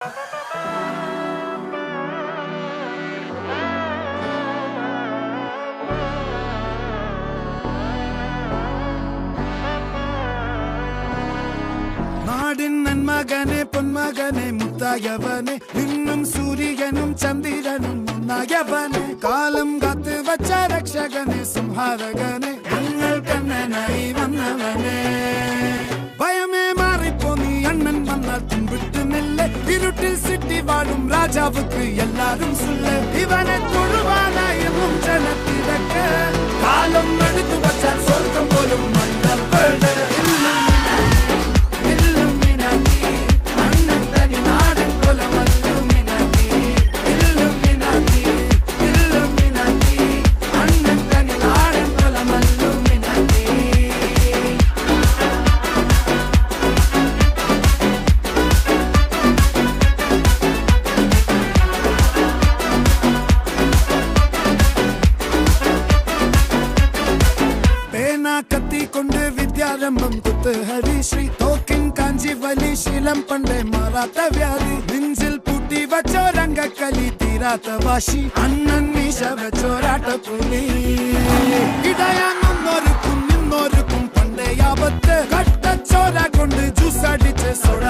നാടിൻ നന്മകനെ പൊന്മകനെ മുത്തായവനെ നിന്നും സൂര്യനും ചന്ദ്രനും ഒന്നായവനെ കാലം കാത്ത് വച്ച രക്ഷകനെ സംഹാരകനെ ഞങ്ങൾ കണ്ണനായി വന്നവനെ ഭയമേ മാറിപ്പോ നീ അണ്ണൻ വന്നാൽ തുമ്പിട്ട് നെല്ല് ഇരുട്ടിൽ സിറ്റി വാഴും രാജാവുക്ക് എല്ലാരും സുല്ല് ഇവനെ തൊഴുവാനായും ജനത്തിരക്ക് കാലം എടുത്തു വച്ചാൽ സ്വർഗം പോലും മണ്ണപ്പെട് കത്തിക്കൊണ്ട് വിദ്യാരംഭം കുത്ത് ഹരിശ്രീ തോക്കിൻ കാഞ്ചി വലി ശീലം പണ്ടേ മാറാത്ത വ്യാധി നെഞ്ചിൽ പൂട്ടി വച്ചോരംഗക്കലി തീരാത്ത വാശി അണ്ണൻ മീശ വെച്ചോരാട്ട പുലി ഇടയാന്നൊരുക്കും നിന്നൊരുക്കും പണ്ടേ ആപത്ത് കട്ടച്ചോര കൊണ്ട് ജ്യൂസ് അടിച്ച് സോഡ